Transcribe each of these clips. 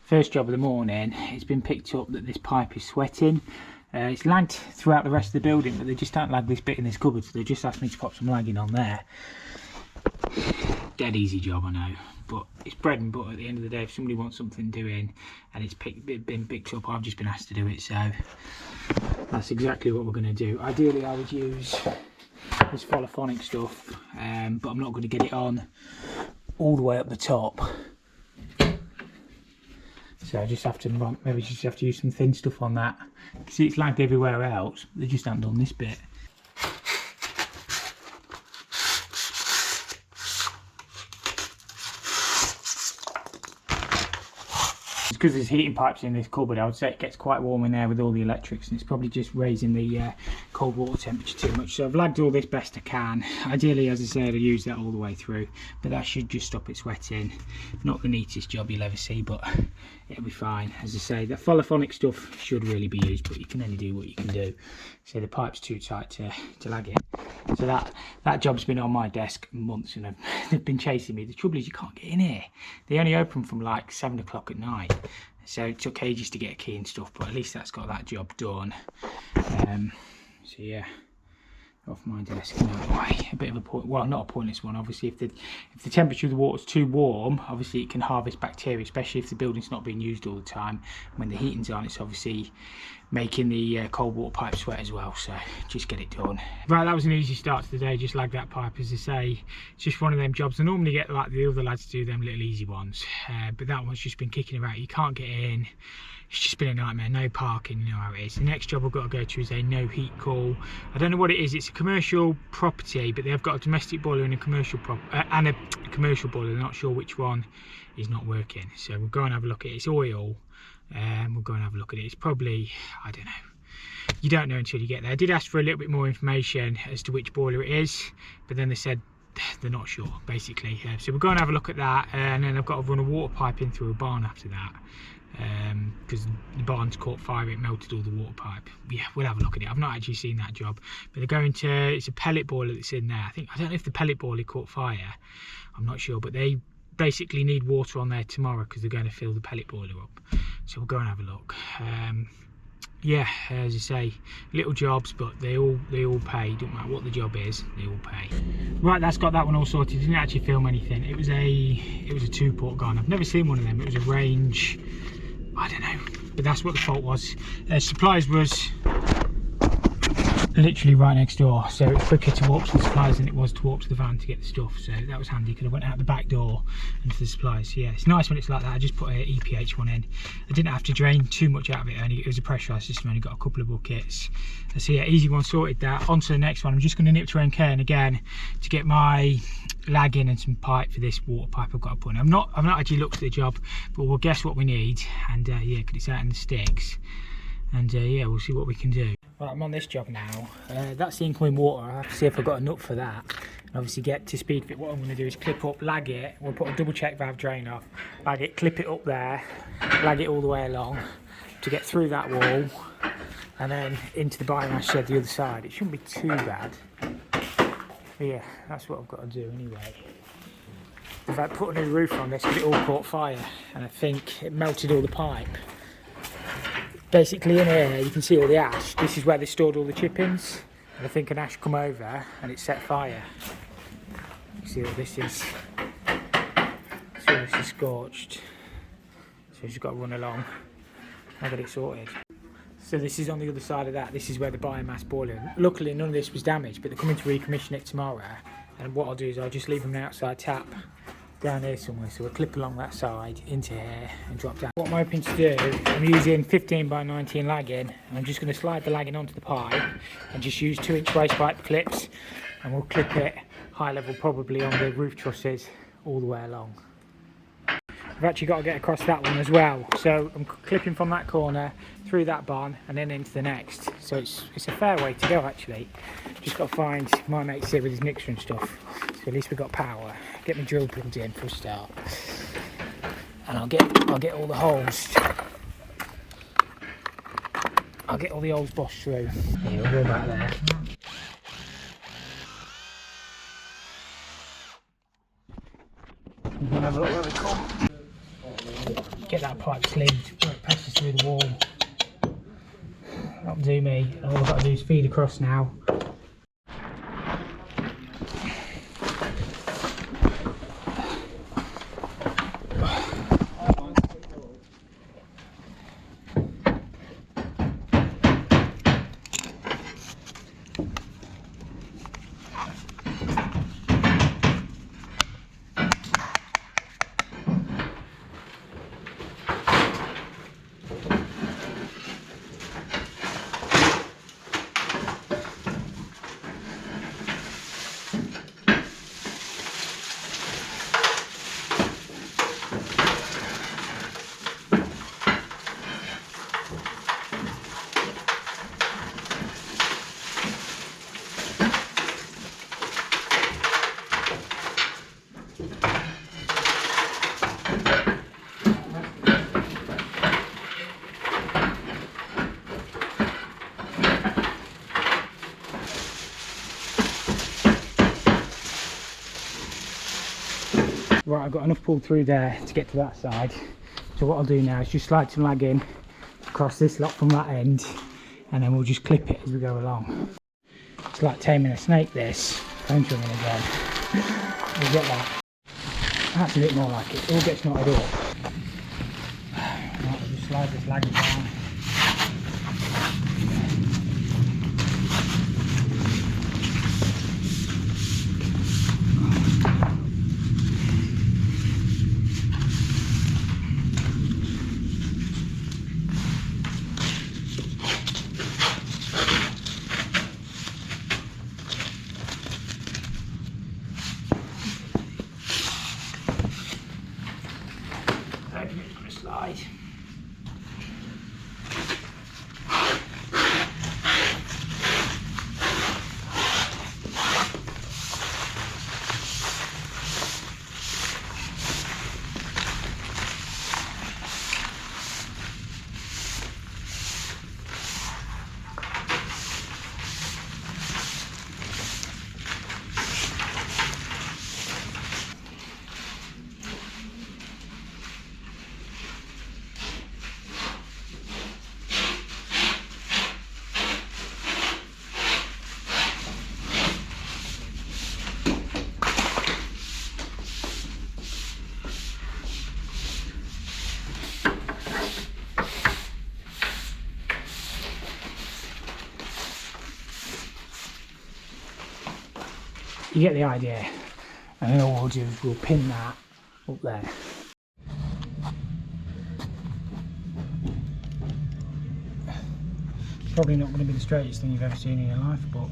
First job of the morning, it's been picked up that this pipe is sweating. It's lagged throughout the rest of the building, but they just don't lag this bit in this cupboard, so they just asked me to pop some lagging on there. Dead easy job, I know, but it's bread and butter at the end of the day. If somebody wants something doing and it's been picked up, I've just been asked to do it, so that's exactly what we're going to do. Ideally I would use this polyphonic stuff, but I'm not going to get it on all the way up the top. So I just have to, maybe just have to use some thin stuff on that. You can see it's lagged everywhere else, they just haven't done this bit. It's because there's heating pipes in this cupboard. I would say it gets quite warm in there with all the electrics, and it's probably just raising the cold water temperature too much. So I've lagged all this best I can. Ideally, as I said, I'll use that all the way through, but that should just stop it sweating. Not the neatest job you'll ever see, but it'll be fine. As I say, the polyphonic stuff should really be used, but you can only do what you can do. So the pipe's too tight to lag it. So that job's been on my desk months, and they've been chasing me. The trouble is you can't get in here. They only open from like 7 o'clock at night. So it took ages to get a key and stuff, but at least that's got that job done. So yeah, off my desk now. A bit of a point, well, not a pointless one. Obviously, if the temperature of the water's too warm, obviously it can harvest bacteria, especially if the building's not being used all the time. When the heating's on, it's obviously making the cold water pipe sweat as well, so just get it done. Right, that was an easy start to the day. Just lag that pipe. As I say, it's just one of them jobs. I normally get like the other lads to do them little easy ones, but that one's just been kicking about. You can't get in. It's just been a nightmare. No parking, you know how it is. The next job I've got to go to is a no heat call. I don't know what it is. It's a commercial property, but they've got a domestic boiler and a commercial and a commercial boiler. They're not sure which one is not working, so we'll go and have a look at it. It's oil. We'll go and have a look at it. It's probably, I don't know, you don't know until you get there. I did ask for a little bit more information as to which boiler it is, but then they said they're not sure, basically. So we'll go and have a look at that, and then I've got to run a water pipe in through a barn after that, because the barn's caught fire. It melted all the water pipe. Yeah, we'll have a look at it. I've not actually seen that job, but they're going to, it's a pellet boiler that's in there. I don't know if the pellet boiler caught fire, I'm not sure, but they basically need water on there tomorrow because they're going to fill the pellet boiler up. So we'll go and have a look. Yeah, as I say, little jobs, but they all pay. Don't matter what the job is, they all pay. Right, that's got that one all sorted. Didn't actually film anything. It was a 2-port gun. I've never seen one of them. It was a range, I don't know, but that's what the fault was. Supplies was literally right next door, so it's quicker to walk to the supplies than it was to walk to the van to get the stuff, so that was handy because I went out the back door into the supplies. So yeah, it's nice when it's like that. I just put an EPH one in. I didn't have to drain too much out of it, only it was a pressurised system, only got a couple of buckets. So yeah, easy one sorted. That on to the next one. I'm just going to nip to Cairn again to get my lag in and some pipe for this water pipe I've got to put in. I've not actually looked at the job, but we'll guess what we need, and yeah, because it's out in the sticks, and yeah, we'll see what we can do. Right, I'm on this job now. That's the incoming water. I have to see if I've got a nut for that. And obviously get to speed fit. What I'm going to do is clip up, lag it. We'll put a double check valve drain off, lag it, clip it up there, lag it all the way along to get through that wall and then into the biomass shed the other side. It shouldn't be too bad. But yeah, that's what I've got to do anyway. In fact, put a new roof on this because it all caught fire and I think it melted all the pipe. Basically in here you can see all the ash. This is where they stored all the chippings, and I think an ash come over and it set fire. You see what this is? See this is scorched, so you've just got to run along and get it sorted. So this is on the other side of that. This is where the biomass boiler. Luckily none of this was damaged, but they're coming to recommission it tomorrow, and what I'll do is I'll just leave them an outside tap down here somewhere, so we'll clip along that side into here and drop down. What I'm hoping to do, I'm using 15 by 19 lagging, and I'm just going to slide the lagging onto the pipe and just use 2-inch waste pipe clips, and we'll clip it high level, probably on the roof trusses all the way along. I've actually got to get across that one as well, so I'm clipping from that corner through that barn and then into the next, so it's a fair way to go actually. Just got to find my mate's here with his mixer and stuff, so at least we've got power. Get my drill plugged in for a start, and I'll get all the holes. I'll get all the holes bossed through. Yeah, we'll go back there. You can have a look where we come. get that pipe sleeved where it passes through the wall. That'll do me. All I've got to do is feed across now. Right, I've got enough pulled through there to get to that side. So what I'll do now is just slide some lag in across this lot from that end, and then we'll just clip it as we go along. It's like taming a snake, this. Phone trimming again. We'll get that. That's a bit more like it. It all gets knotted up. Right, I'll just slide this lag down. Slide. You get the idea, and then all we'll do is we'll pin that up there. Probably not going to be the straightest thing you've ever seen in your life, but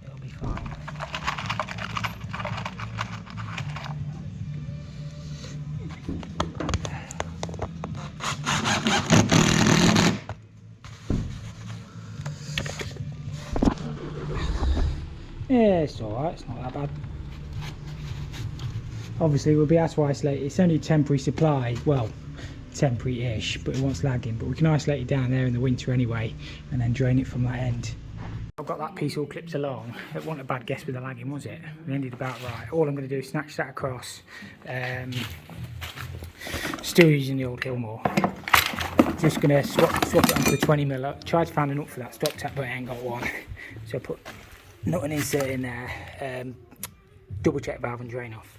it'll be fine. Yeah, it's alright, it's not that bad. Obviously we'll be asked to isolate. It's only a temporary supply, well, temporary-ish, but it wants lagging, but we can isolate it down there in the winter anyway and then drain it from that end. I've got that piece all clipped along. It wasn't a bad guess with the lagging, was it? We ended about right. All I'm going to do is snatch that across. Still using the old Hillmore. Just going to swap it onto the 20mm. Tried to find a nut for that stop tap, but I ain't got one. So I put nut and insert in there. Double check valve and drain off.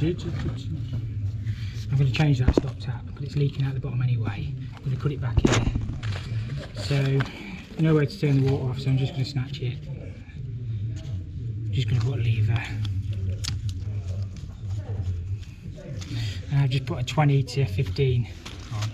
I'm going to change that stop tap because it's leaking out the bottom anyway. I'm going to put it back here. So, no way to turn the water off, so I'm just going to snatch it. I'm just going to put a lever. And I've just put a 20 to 15 on.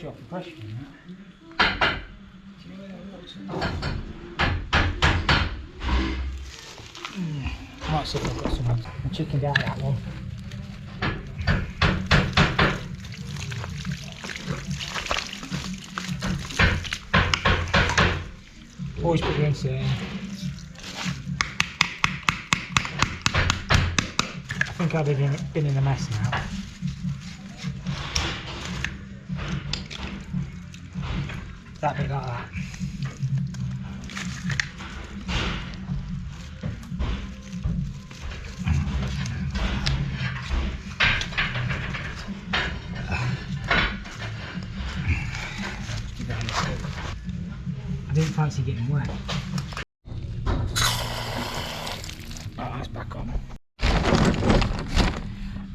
Drop the pressure in that. Do you know where that water's I might see if I've got some. I chickened out that one. Always put your insert in. I think I've been in a mess now. That bit like that. I didn't fancy getting wet. Oh, that's back on.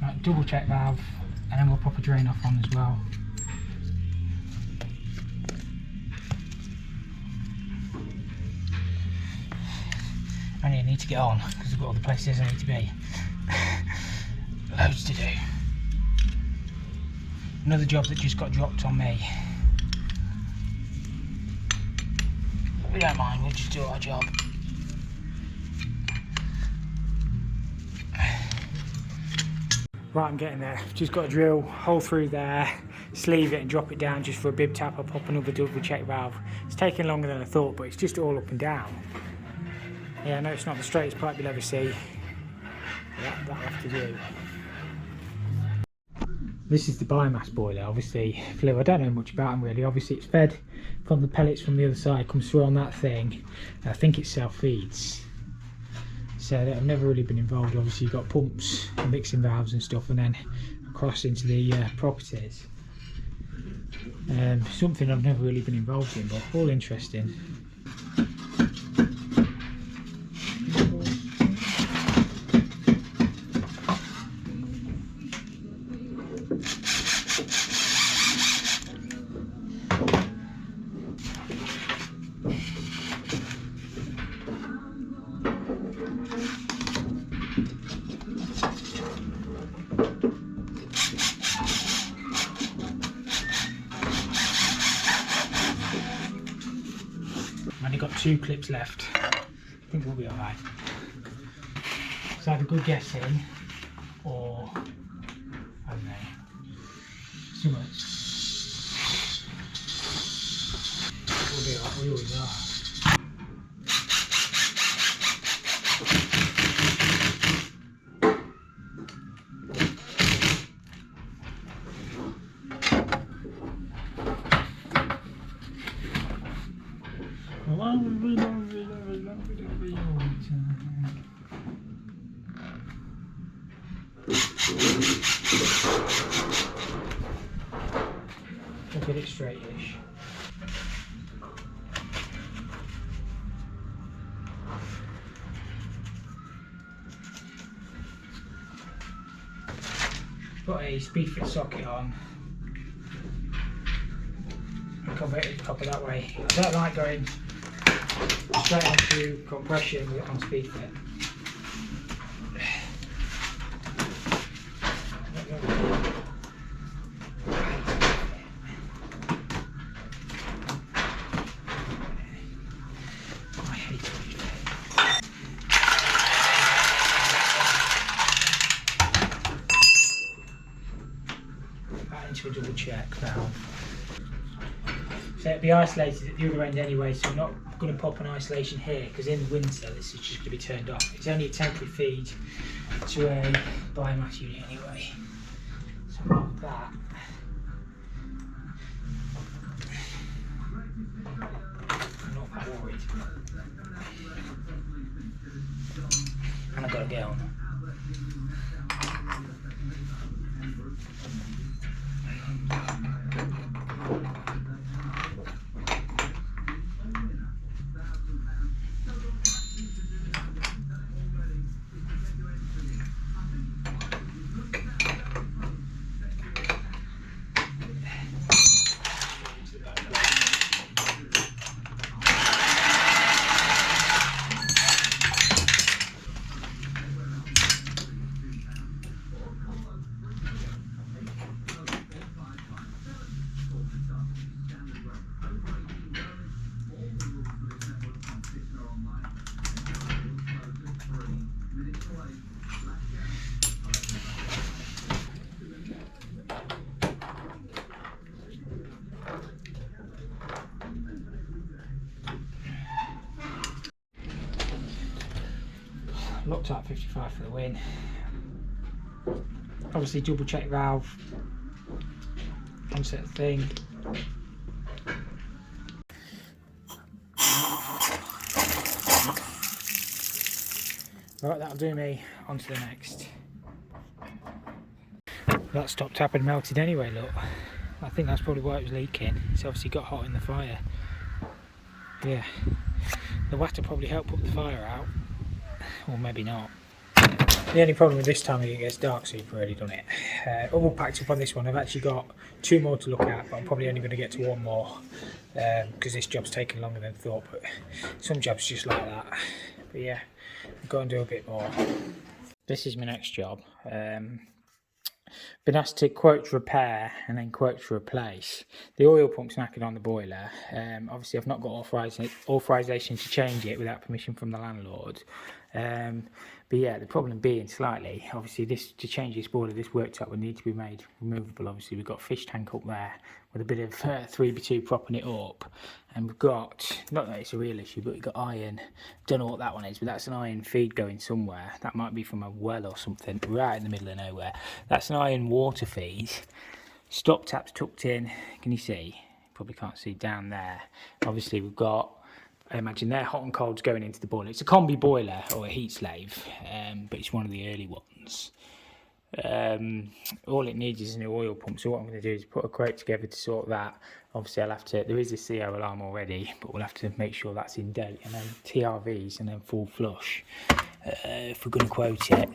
Right, double check valve, and then we'll pop a drain off on as well. I need to get on because I've got all the places I need to be. Loads to do. Another job that just got dropped on me. We don't mind, we'll just do our job. Right, I'm getting there. Just got to drill a hole through there, sleeve it and drop it down just for a bib tap. I'll pop another double check valve. It's taking longer than I thought, but it's just all up and down. Yeah, I know it's not the straightest pipe you'll ever see. That'll have to do. This is the biomass boiler, obviously. Flue, I don't know much about them really. Obviously it's fed from the pellets from the other side, comes through on that thing. I think it self-feeds. So I've never really been involved. Obviously you've got pumps and mixing valves and stuff, and then across into the properties. Something I've never really been involved in, but all interesting. I've only got 2 clips left. I think we'll be alright. So I have a good guess in, or I don't know. So much. We'll be alright, we always are. We'll get it straight-ish. Put a speed fit socket on. And convert it to copper that way. I don't like going straight onto compression on speed fit. Into a double check valve. So it'll be isolated at the other end anyway, so I'm not going to pop an isolation here because in winter this is just going to be turned off. It's only a temporary feed to a biomass unit anyway. So pop that. I'm not that worried. And I've got to get on. Loctite 55 for the win. Obviously double check valve, onset thing. Right, that'll do me. On to the next. That stopped tapping melted anyway, look. I think that's probably why it was leaking. It's obviously got hot in the fire. Yeah. The water probably helped put the fire out. Or maybe not. The only problem with this time is it gets dark, so you've already done it. All packed up on this one. I've actually got 2 more to look at, but I'm probably only going to get to 1 more because this job's taken longer than thought. But some jobs just like that. But yeah, I'll go and do a bit more. This is my next job. Been asked to quote to repair and then quote to replace. The oil pump's knackered on the boiler. Obviously I've not got authorisation to change it without permission from the landlord. But yeah, the problem being slightly, obviously to change this boiler, this worktop would need to be made removable. Obviously we've got a fish tank up there with a bit of 3x2 propping it up, and we've got, not that it's a real issue, but we've got iron. Don't know what that one is, but that's an iron feed going somewhere. That might be from a well or something right in the middle of nowhere. That's an iron water feed. Stop tap's tucked in. Can you see? Probably can't see down there. Obviously we've got, I imagine they're hot and colds going into the boiler. It's a combi boiler or a heat slave, but it's one of the early ones. All it needs is a new oil pump, so what I'm going to do is put a quote together to sort that. Obviously I'll have to, there is a CO alarm already, but we'll have to make sure that's in date, and then TRVs and then full flush if we're going to quote it.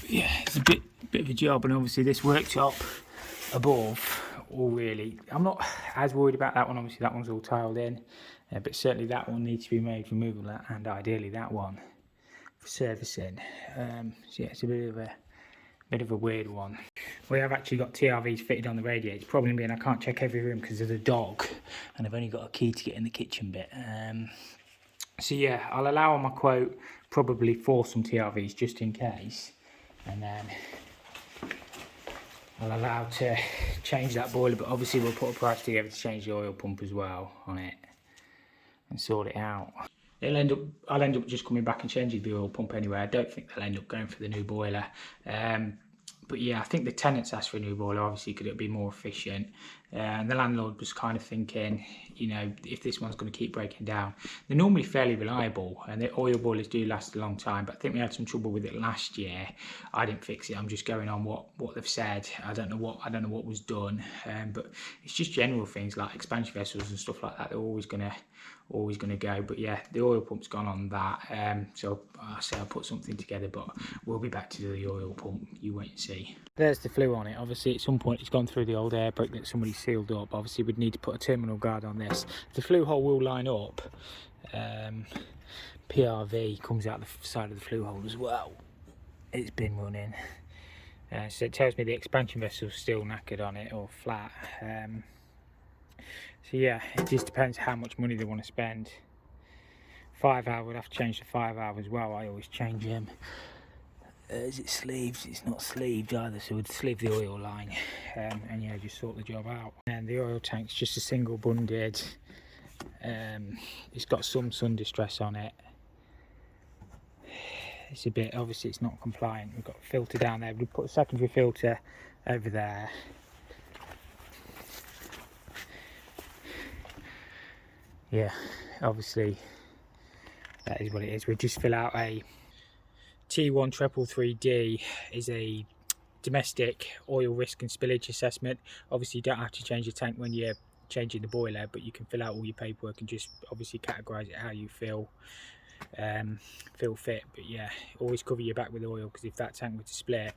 Yeah, it's a bit of a job, and obviously this worktop above, all really, I'm not as worried about that one. Obviously that one's all tiled in, but certainly that one needs to be made removable, and ideally that one for servicing. So yeah, it's a bit of a weird one. We have actually got TRVs fitted on the radiators. Problem being I can't check every room because there's a dog, and I've only got a key to get in the kitchen bit. So yeah, I'll allow on my quote probably for some TRVs just in case, and then I'll allow to change that boiler, but obviously we'll put a price together to change the oil pump as well on it and sort it out. I'll end up just coming back and changing the oil pump anyway. I don't think they'll end up going for the new boiler. But yeah, I think the tenants asked for a new boiler. Obviously, could it be more efficient? And the landlord was kind of thinking, you know, if this one's going to keep breaking down, they're normally fairly reliable, and the oil boilers do last a long time. But I think we had some trouble with it last year. I didn't fix it. I'm just going on what they've said. I don't know what was done. But it's just general things like expansion vessels and stuff like that. They're always gonna go. But yeah, the oil pump's gone on that. So I say I'll put something together, but we'll be back to do the oil pump. You wait and see. There's the flue on it. Obviously at some point it's gone through the old air brake that somebody sealed up. Obviously we'd need to put a terminal guard on this. The flue hole will line up. PRV comes out the side of the flue hole as well. It's been running. So it tells me the expansion vessel's still knackered on it or flat. So yeah, it just depends how much money they want to spend. 5-hour, we'd have to change the 5-hour as well. I always change them. Is it sleeved? It's not sleeved either, so we'd sleeve the oil line and yeah, just sort the job out. And the oil tank's just a single bunded. It's got some sun distress on it. It's a bit, obviously it's not compliant. We've got a filter down there. We've put a secondary filter over there. Yeah, obviously that is what it is. We just fill out a T133D is a domestic oil risk and spillage assessment. Obviously you don't have to change your tank when you're changing the boiler, but you can fill out all your paperwork and just obviously categorise it how you feel fit. But yeah, always cover your back with oil, because if that tank were to split,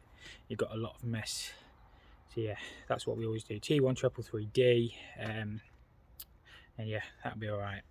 you've got a lot of mess. So yeah, that's what we always do. T133D, and yeah, that'll be all right.